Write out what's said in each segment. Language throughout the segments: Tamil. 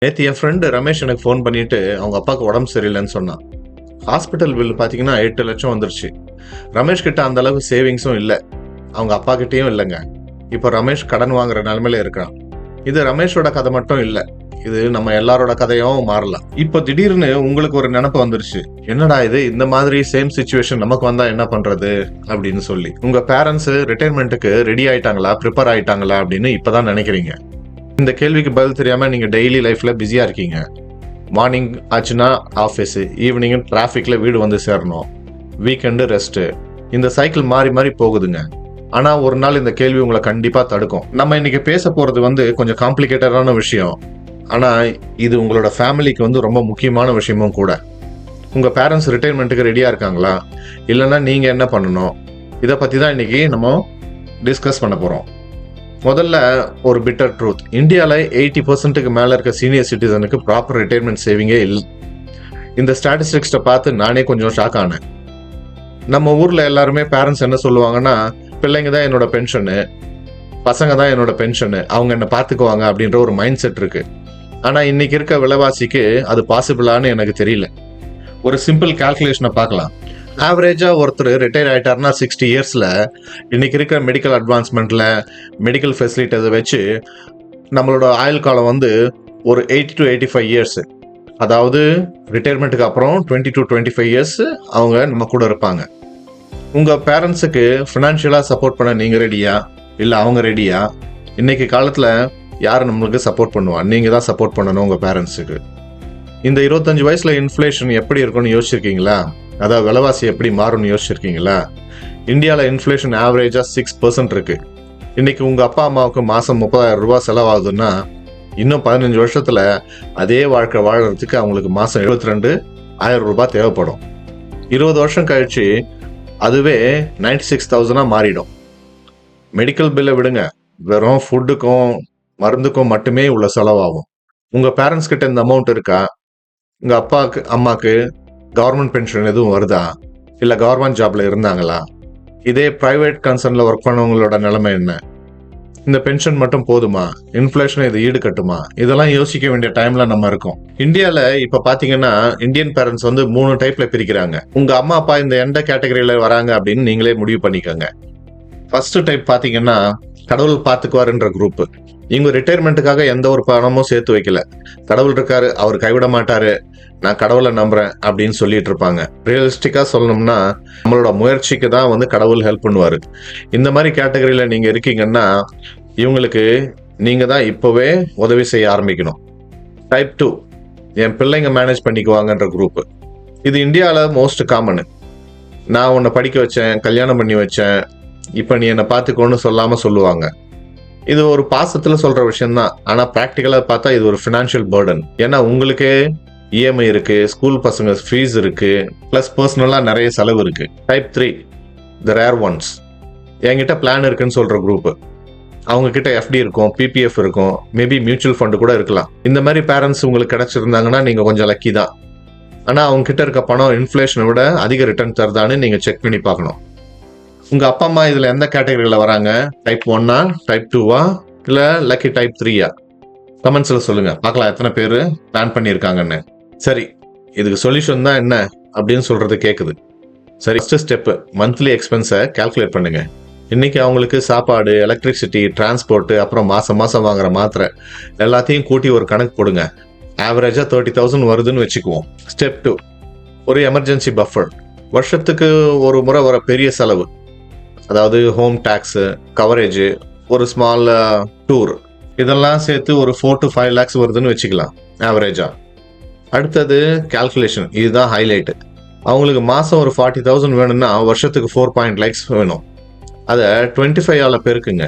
நேற்று என் ஃப்ரெண்டு ரமேஷ் எனக்கு ஃபோன் பண்ணிட்டு அவங்க அப்பாவுக்கு உடம்பு சரியில்லைன்னு சொன்னான். ஹாஸ்பிட்டல் பில் பார்த்தீங்கன்னா 8 லட்சம் வந்துருச்சு. ரமேஷ் கிட்ட அந்த அளவுக்கு சேவிங்ஸும் இல்லை, அவங்க அப்பா கிட்டேயும் இல்லைங்க. இப்போ ரமேஷ் கடன் வாங்குற நிலைமையில இருக்கான். இது ரமேஷோட கதை மட்டும் இல்லை, இது நம்ம எல்லாரோட கதையும் மாறலாம். இப்போ திடீர்னு உங்களுக்கு ஒரு நினைப்பு வந்துருச்சு, என்னடா இது இந்த மாதிரி சேம் சிச்சுவேஷன் நமக்கு வந்தா என்ன பண்றது அப்படின்னு சொல்லி. உங்க பேரண்ட்ஸ் ரிட்டைர்மெண்ட்டுக்கு ரெடி ஆயிட்டாங்களா, ப்ரிப்பேர் ஆயிட்டாங்களா அப்படின்னு இப்பதான் நினைக்கிறீங்க. இந்த கேள்விக்கு பதில் தெரியாம நீங்க டெய்லி லைஃப்ல பிஸியா இருக்கீங்க. மார்னிங் ஆச்சுன்னா ஆஃபீஸ், ஈவினிங் டிராஃபிக்ல வீடு வந்து சேரணும், வீக்கெண்டு ரெஸ்ட், இந்த சைக்கிள் மாறி மாறி போகுதுங்க. ஆனா ஒரு நாள் இந்த கேள்வி உங்களை கண்டிப்பா தடுக்கும். நம்ம இன்னைக்கு பேச போறது கொஞ்சம் காம்ப்ளிகேட்டடான விஷயம், ஆனா இது உங்களோட ஃபேமிலிக்கு ரொம்ப முக்கியமான விஷயமும் கூட. உங்க பேரண்ட்ஸ் ரிட்டைர்மெண்ட்டுக்கு ரெடியா இருக்காங்களா, இல்லைன்னா நீங்க என்ன பண்ணணும், இதை பத்தி தான் இன்னைக்கு நம்ம டிஸ்கஸ் பண்ண போறோம். முதல்ல ஒரு பிட்டர் ட்ரூத், இந்தியாவில் 80% மேலே இருக்க சீனியர் சிட்டிசனுக்கு ப்ராப்பர் ரிட்டைர்மெண்ட் சேவிங்கே இல்லை. இந்த ஸ்டாட்டிஸ்டிக்ஸை பார்த்து நானே கொஞ்சம் ஷாக் ஆனேன். நம்ம ஊரில் எல்லாருமே பேரண்ட்ஸ் என்ன சொல்லுவாங்கன்னா, பிள்ளைங்க தான் என்னோட பென்ஷனு, பசங்க தான் என்னோட பென்ஷனு, அவங்க என்னை பார்த்துக்குவாங்க அப்படின்ற ஒரு மைண்ட் செட் இருக்கு. ஆனால் இன்னைக்கு இருக்க விலைவாசிக்கு அது பாசிபிளான்னு எனக்கு தெரியல. ஒரு சிம்பிள் கால்குலேஷனை பார்க்கலாம். ஆவரேஜா ஒருத்தர் ரிட்டையர் ஆயிட்டாருன்னா 60 இயர்ஸ்ல இன்னைக்கு இருக்கிற மெடிக்கல் அட்வான்ஸ்மெண்ட்ல, மெடிக்கல் ஃபெசிலிட்டிஸை வச்சு நம்மளோட ஆயுள் காலம் ஒரு 80 to 85 இயர்ஸ். அதாவது ரிட்டையர்மெண்ட்டுக்கு அப்புறம் 20 to 25 இயர்ஸ் அவங்க நம்ம கூட இருப்பாங்க. உங்க பேரண்ட்ஸுக்கு ஃபினான்ஷியலா சப்போர்ட் பண்ண நீங்க ரெடியா, இல்லை அவங்க ரெடியா? இன்னைக்கு காலத்துல யார் நம்மளுக்கு சப்போர்ட் பண்ணுவா? நீங்க தான் சப்போர்ட் பண்ணணும் உங்க பேரண்ட்ஸுக்கு. இந்த 25 வயசுல இன்ஃப்ளேஷன் எப்படி இருக்கும்னு யோசிச்சிருக்கீங்களா? அதாவது விலைவாசி எப்படி மாறும்னு யோசிச்சிருக்கீங்களா? இந்தியாவில் இன்ஃப்ளேஷன் ஆவரேஜா 6% இருக்கு. இன்னைக்கு உங்க அப்பா அம்மாவுக்கு மாசம் 30,000 ரூபாய் செலவாகுதுன்னா, இன்னும் 15 வருஷத்துல அதே வாழ்க்கை வாழறதுக்கு அவங்களுக்கு மாசம் 72,000 ரூபாய் தேவைப்படும். 20 வருஷம் கழிச்சு அதுவே 96,000 மாறிடும். மெடிக்கல் பில்லை விடுங்க, வெறும் ஃபுட்டுக்கும் மருந்துக்கும் மட்டுமே உள்ள செலவாகும். உங்க பேரண்ட்ஸ் கிட்ட இந்த அமௌண்ட் இருக்கா? உங்க அப்பாவுக்கு அம்மாக்கு கவர்மெண்ட் பென்ஷன் எதுவும் வருதா, இல்லை கவர்மெண்ட் ஜாப்ல இருந்தாங்களா? இதே பிரைவேட் கன்சர்ன்ல ஒர்க் பண்ணவங்களோட நிலைமை என்ன? இந்த பென்ஷன் மட்டும் போதுமா? இன்ஃப்ளேஷன் இது ஈடு கட்டுமா? இதெல்லாம் யோசிக்க வேண்டிய டைம்ல நம்ம இருக்கோம். இந்தியால இப்ப பாத்தீங்கன்னா இந்தியன் பேரண்ட்ஸ் 3 டைப்ல பிரிக்கிறாங்க. உங்க அம்மா அப்பா இந்த எந்த கேட்டகரியில வராங்க அப்படின்னு நீங்களே முடிவு பண்ணிக்கோங்க. ஃபர்ஸ்ட் டைப் பாத்தீங்கன்னா கடவுள் பார்த்துக்குவாருன்ற குரூப். இவங்க ரிட்டையர்மெண்ட்டுக்காக எந்த ஒரு பணமும் சேர்த்து வைக்கல. கடவுள் இருக்காரு, அவர் கைவிட மாட்டாரு, நான் கடவுளை நம்புறேன் அப்படின்னு சொல்லிட்டு இருப்பாங்க. ரியலிஸ்டிக்கா சொல்லணும்னா நம்மளோட முயற்சிக்கு தான் கடவுள் ஹெல்ப் பண்ணுவாரு. இந்த மாதிரி கேட்டகரியில நீங்க இருக்கீங்கன்னா இவங்களுக்கு நீங்க தான் இப்பவே உதவி செய்ய ஆரம்பிக்கணும். டைப் 2, என் பிள்ளைங்க மேனேஜ் பண்ணிக்குவாங்கன்ற குரூப். இது இந்தியாவில் மோஸ்ட் காமனு. நான் உன்னை படிக்க வச்சேன், கல்யாணம் பண்ணி வச்சேன், இப்போ நீ என்னை பார்த்துக்கோன்னு சொல்லாம சொல்லுவாங்க. இது ஒரு பாசத்துல சொல்ற விஷயம்தான், ஆனா பிராக்டிக்கலா பார்த்தா இது ஒரு ஃபினான்ஷியல் பர்டன். ஏன்னா உங்களுக்கே இஎம்ஐ இருக்கு, ஸ்கூல் பசங்க ஃபீஸ் இருக்கு, பிளஸ் பர்சனலா நிறைய செலவு இருக்கு. டைப் 3, த ரேர் ஒன்ஸ், என்கிட்ட பிளான் இருக்குன்னு சொல்ற குரூப். அவங்க கிட்ட எஃப்டி இருக்கும், பிபிஎஃப் இருக்கும், மேபி மியூச்சுவல் ஃபண்டு கூட இருக்கலாம். இந்த மாதிரி பேரண்ட்ஸ் உங்களுக்கு கிடைச்சிருந்தாங்கன்னா நீங்க கொஞ்சம் லக்கி தான். ஆனா அவங்க கிட்ட இருக்க பணம் இன்ஃப்ளேஷனை விட அதிக ரிட்டர்ன் தருதான்னு நீங்க செக் பண்ணி பார்க்கணும். உங்க அப்பா அம்மா இதுல எந்த கேட்டகரியில வராங்க? டைப் 1ஆ, டைப் 2ஆ, இல்ல லக்கி டைப் 3ஆ? கமெண்ட்ஸ்ல சொல்லுங்க, பார்க்கலாம் எத்தனை பேர் பிளான் பண்ணியிருக்காங்கன்னு. சரி, இதுக்கு சொல்யூஷன் தான் என்ன அப்படின்னு சொல்றது கேக்குது. சரி, ஃபர்ஸ்ட் ஸ்டெப், மந்த்லி எக்ஸ்பென்ஸை கால்குலேட் பண்ணுங்க. இன்னைக்கு அவங்களுக்கு சாப்பாடு, எலக்ட்ரிசிட்டி, டிரான்ஸ்போர்ட், அப்புறம் மாசம் மாசம் வாங்குற மாத்திரை எல்லாத்தையும் கூட்டி ஒரு கணக்கு போடுங்க. ஆவரேஜா 30,000 வருதுன்னு வச்சுக்குவோம். ஸ்டெப் 2, ஒரு எமர்ஜென்சி பஃபர். வருஷத்துக்கு ஒரு முறை வர பெரிய செலவு, அதாவது ஹோம் டேக்ஸ், கவரேஜ், ஒரு ஸ்மால் டூர், இதெல்லாம் சேர்த்து ஒரு 4 to 5 lakhs வருதுன்னு வச்சுக்கலாம் ஆவரேஜா. அடுத்தது கால்குலேஷன், இதுதான் ஹைலைட். அவங்களுக்கு மாசம் ஒரு 40,000 வேணும்னா வருஷத்துக்கு 4 lakhs வேணும். அதை 25ஆல பெருக்குங்க.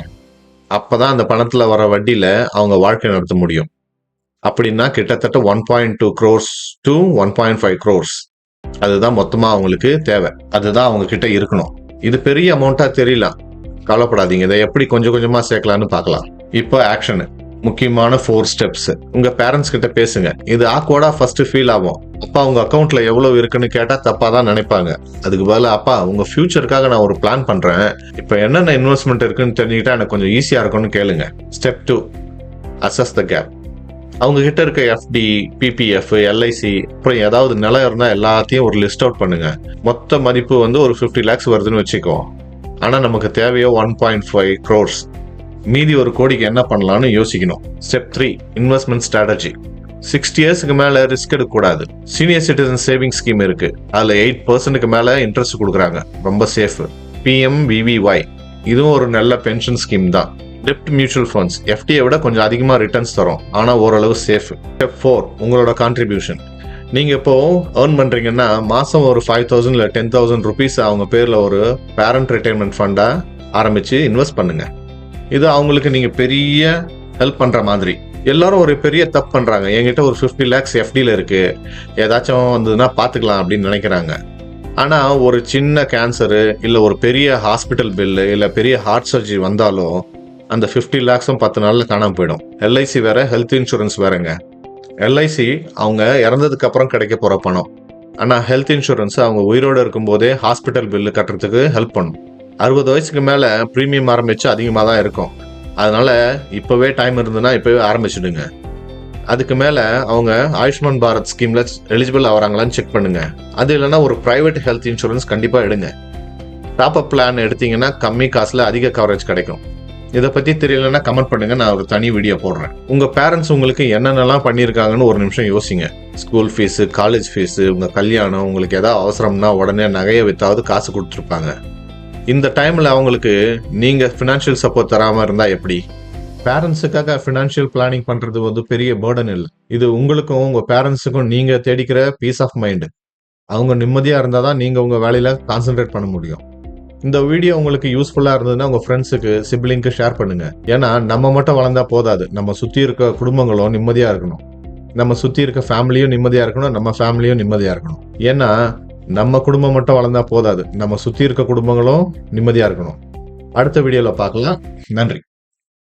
அப்பதான் அந்த பணத்துல வர வட்டியில அவங்க வாழ்க்கை நடத்த முடியும். அப்படின்னா கிட்டத்தட்ட 1.2 crores to 1.5 crores. அதுதான் மொத்தமா அவங்களுக்கு தேவை, அதுதான் அவங்க கிட்ட இருக்கணும். இது பெரிய அமௌண்டா தெரியலாம், கவலைப்படாதீங்க, இதை எப்படி கொஞ்சம் கொஞ்சமா சேர்க்கலாம்னு பார்க்கலாம். இப்போ ஆக்ஷன், முக்கியமான 4 ஸ்டெப்ஸ். உங்க பேரண்ட்ஸ் கிட்ட பேசுங்க. இது ஆக்வர்டா ஃபர்ஸ்ட் ஃபீல் ஆகும். அப்பா உங்க அக்கௌண்ட்ல எவ்வளவு இருக்குன்னு கேட்டா தப்பா தான் நினைப்பாங்க. அதுக்கு பதிலா, அப்பா உங்க ஃபியூச்சருக்காக நான் ஒரு பிளான் பண்றேன், இப்போ என்னென்ன இன்வெஸ்ட்மெண்ட் இருக்குன்னு தெரிஞ்சுக்கிட்டா எனக்கு கொஞ்சம் ஈஸியா இருக்கும்னு கேளுங்க. ஸ்டெப் 2, அசஸ் த கேப். அவங்க கிட்ட இருக்க எஃப்டி, பிபிஎஃப், எல்ஐசி, அப்புறம் ஏதாவது நிலம் இருந்தால் எல்லாத்தையும் ஒரு லிஸ்ட் அவுட் பண்ணுங்க. மொத்த மதிப்பு வந்து ஒரு 50 lakhs வருதுன்னு வச்சுக்கோ. ஆனால் நமக்கு தேவையோ 1.5 crores. மீதி 1 கோடிக்கு என்ன பண்ணலாம்னு யோசிக்கணும். Step 3, investment strategy. 60 இயர்ஸ்க்கு மேல ரிஸ்க் எடுக்கக்கூடாது. சீனியர் சிட்டிசன் சேவிங் ஸ்கீம் இருக்கு. அதுல 8% மேல இன்ட்ரெஸ்ட் கொடுக்குறாங்க. ரொம்ப சேஃப். PMVVY இதுவும் ஒரு நல்ல பென்ஷன் ஸ்கீம் தான். டெப்ட் மியூச்சுவல் ஃபண்ட்ஸ் எஃப்டியை விட கொஞ்சம் அதிகமாக ரிட்டர்ன்ஸ் தரும், ஆனால் ஓரளவு சேஃப். ஸ்டெப் 4, உங்களோட கான்ட்ரிபியூஷன். நீங்கள் இப்போ ஏர்ன் பண்ணுறீங்கன்னா மாதம் ஒரு 5,000 இல்லை 10,000 rupees அவங்க பேரில் ஒரு பேரண்ட் ரிட்டைர்மெண்ட் ஃபண்டாக ஆரம்பித்து இன்வெஸ்ட் பண்ணுங்க. இது அவங்களுக்கு நீங்கள் பெரிய ஹெல்ப் பண்ணுற மாதிரி. எல்லாரும் ஒரு பெரிய தப்பு பண்ணுறாங்க. என்கிட்ட ஒரு 50 lakhs எஃப்டியில் இருக்குது, ஏதாச்சும் வந்ததுன்னா பார்த்துக்கலாம் அப்படின்னு நினைக்கிறாங்க. ஆனால் ஒரு சின்ன கேன்சரு இல்லை ஒரு பெரிய ஹாஸ்பிட்டல் பில்லு இல்லை பெரிய ஹார்ட் சர்ஜரி வந்தாலும் அந்த 50 lakhsம் 10 நாளில் காணாமல் போயிடும். எல்ஐசி வேற, ஹெல்த் இன்சூரன்ஸ் வேறங்க. எல்ஐசி அவங்க இறந்ததுக்கு அப்புறம் கிடைக்க போகிற பணம். ஆனால் ஹெல்த் இன்சூரன்ஸ் அவங்க உயிரோடு இருக்கும்போதே ஹாஸ்பிட்டல் பில்லு கட்டுறதுக்கு ஹெல்ப் பண்ணும். 60 வயசுக்கு மேலே ப்ரீமியம் ஆரம்பித்து அதிகமாக தான் இருக்கும். அதனால இப்போவே டைம் இருந்ததுன்னா இப்போவே ஆரம்பிச்சுடுங்க. அதுக்கு மேலே அவங்க ஆயுஷ்மான் பாரத் ஸ்கீமில் எலிஜிபிள் ஆகிறாங்களான்னு செக் பண்ணுங்க. அது இல்லைன்னா ஒரு ப்ரைவேட் ஹெல்த் இன்சூரன்ஸ் கண்டிப்பாக எடுங்க. டாப் அப் பிளான் எடுத்தீங்கன்னா கம்மி காசில் அதிக கவரேஜ் கிடைக்கும். இதை பற்றி தெரியலன்னா கமெண்ட் பண்ணுங்க, நான் ஒரு தனி வீடியோ போடுறேன். உங்கள் பேரண்ட்ஸ் உங்களுக்கு என்னென்னலாம் பண்ணியிருக்காங்கன்னு ஒரு நிமிஷம் யோசிங்க. ஸ்கூல் ஃபீஸு, காலேஜ் ஃபீஸு, உங்கள் கல்யாணம், உங்களுக்கு எதாவது அவசரம்னா உடனே நகையை வித்தாவது காசு கொடுத்துருப்பாங்க. இந்த டைமில் அவங்களுக்கு நீங்கள் ஃபினான்ஷியல் சப்போர்ட் தராமல் இருந்தால் எப்படி? பேரண்ட்ஸுக்காக ஃபினான்ஷியல் பிளானிங் பண்ணுறது வந்து பெரிய பேர்டன் இல்லை. இது உங்களுக்கும் உங்கள் பேரண்ட்ஸுக்கும் நீங்கள் தேடிக்கிற பீஸ் ஆஃப் மைண்டு. அவங்க நிம்மதியாக இருந்தால் தான் நீங்கள் உங்கள் வேலையில் கான்சென்ட்ரேட் பண்ண முடியும். இந்த வீடியோ உங்களுக்கு யூஸ்ஃபுல்லாக இருந்ததுன்னா உங்கள் ஃப்ரெண்ட்ஸுக்கு, சிப்ளிங்க்கு ஷேர் பண்ணுங்கள். ஏன்னா நம்ம மட்டும் வளர்ந்தா போதாது, நம்ம சுற்றி இருக்க குடும்பங்களும் நிம்மதியாக இருக்கணும். நம்ம சுற்றி இருக்க ஃபேமிலியும் நிம்மதியாக இருக்கணும், நம்ம ஃபேமிலியும் நிம்மதியாக இருக்கணும். ஏன்னா நம்ம குடும்பம் மட்டும் வளர்ந்தா போதாது, நம்ம சுற்றி இருக்க குடும்பங்களும் நிம்மதியாக இருக்கணும். அடுத்த வீடியோவில் பார்க்கலாம். நன்றி.